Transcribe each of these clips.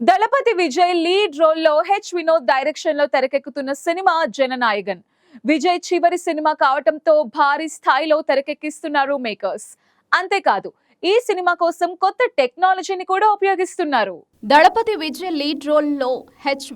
దళపతి Vijay lead రోల్లో Vinod direction లో తెరకెక్కుతున్న సినిమా జననాయగన్. విజయ్ చివరి సినిమా కావటంతో భారీ స్థాయిలో తెరకెక్కిస్తున్నారు మేకర్స్. అంతేకాదు, ఈ సినిమా కోసం కొత్త టెక్నాలజీని కూడా ఉపయోగిస్తున్నారు. దళపతి విజయ్ లీడ్ రోల్లో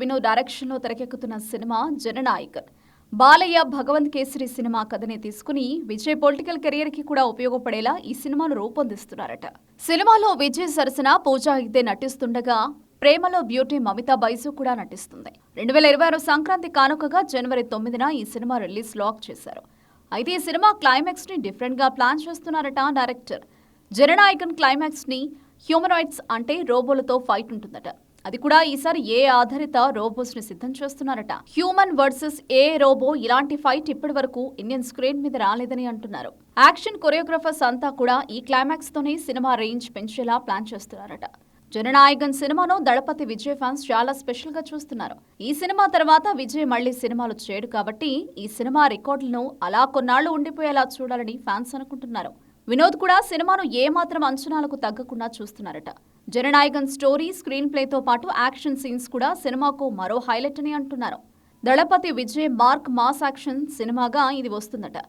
వినోద్ డైరెక్షన్ లో తెరకెక్కుతున్న సినిమా జననాయగన్. బాలయ్య భగవంత్ కేసరి సినిమా కథని తీసుకుని విజయ్ పొలిటికల్ కెరియర్ కి కూడా ఉపయోగపడేలా ఈ సినిమాను రూపొందిస్తున్నారట. సినిమాలో విజయ్ సరసన పూజా హెగ్డే నటిస్తుండగా ప్రేమలో బ్యూటీ మమితా బైజు కూడా నటిస్తుంది. 2026 సంక్రాంతి కానుకగా జనవరి 9న ఈ సినిమా రిలీజ్ లాక్ చేశారు. అయితే ఈ సినిమా క్లైమాక్స్ ని డిఫరెంట్ గా ప్లాన్ చేస్తున్నారట డైరెక్టర్. జననాయకన్ క్లైమాక్స్ ని హ్యూమనాయిడ్స్ అంటే రోబోలతో ఫైట్ ఉంటుందట. అది కూడా ఈసారి ఏ ఆధారిత రోబోస్ ని సిద్ధం చేస్తున్నారట. హ్యూమన్ వర్సెస్ ఏ రోబో ఇలాంటి ఫైట్ ఇప్పటి వరకు ఇండియన్ స్క్రీన్ మీద రాలేదని అంటున్నారు. యాక్షన్ కొరియోగ్రాఫర్స్ అంతా కూడా ఈ క్లైమాక్స్ తోనే సినిమా రేంజ్ పెంచేలా ప్లాన్ చేస్తున్నారట. జననాయగన్ సినిమాను దళపతి విజయ్ ఫ్యాన్స్ చాలా స్పెషల్ గా చూస్తున్నారు. ఈ సినిమా తర్వాత విజయ్ మళ్లీ సినిమాలు చేయడు కాబట్టి ఈ సినిమా రికార్డులను అలా కొన్నాళ్లు ఉండిపోయేలా చూడాలని ఫ్యాన్స్ అనుకుంటున్నారు. వినోద్ కూడా సినిమాను ఏమాత్రం అంచనాలకు తగ్గకుండా చూస్తున్నారట. జననాయగన్ స్టోరీ, స్క్రీన్ ప్లేతో పాటు యాక్షన్ సీన్స్ కూడా సినిమాకు మరో హైలైట్ అని అంటున్నారు. దళపతి విజయ్ మార్క్ మాస్ యాక్షన్ సినిమాగా ఇది వస్తుందట.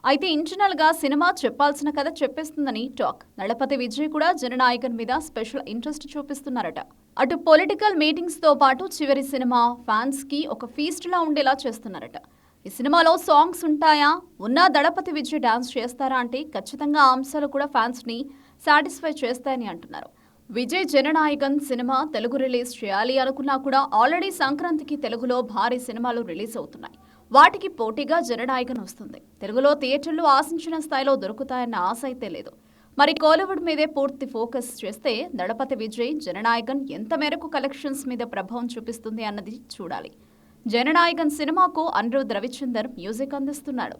అయితే ఇంటర్నల్ గా సినిమా చెప్పాల్సిన కథ చెప్పేస్తుందని టాక్. దళపతి విజయ్ కూడా జననాయకన్ మీద స్పెషల్ ఇంట్రెస్ట్ చూపిస్తున్నారట. అటు పొలిటికల్ మీటింగ్స్ తో పాటు చివరి సినిమా ఫ్యాన్స్ కి ఒక ఫీస్ట్ లా ఉండేలా చేస్తున్నారట. ఈ సినిమాలో సాంగ్స్ ఉంటాయా, ఉన్నా దళపతి విజయ్ డాన్స్ చేస్తారా అంటే ఖచ్చితంగా ఆ అంశాలు కూడా ఫ్యాన్స్ ని సాటిస్ఫై చేస్తాయని అంటున్నారు. విజయ్ జననాయకన్ సినిమా తెలుగు రిలీజ్ చేయాలి అనుకున్నా కూడా ఆల్రెడీ సంక్రాంతికి తెలుగులో భారీ సినిమాలు రిలీజ్ అవుతున్నాయి. వాటికి పోటీగా జననాయకన్ వస్తుంది. తెలుగులో థియేటర్లు ఆశించిన స్థాయిలో దొరుకుతాయన్న ఆశ అయితే లేదు. మరి కోలీవుడ్ మీదే పూర్తి ఫోకస్ చేస్తే దళపతి విజయ్ జననాయకన్ ఎంత మేరకు కలెక్షన్స్ మీద ప్రభావం చూపిస్తుంది అన్నది చూడాలి. జననాయకన్ సినిమాకు అనిరుద్ రవిచందర్ మ్యూజిక్ అందిస్తున్నాడు.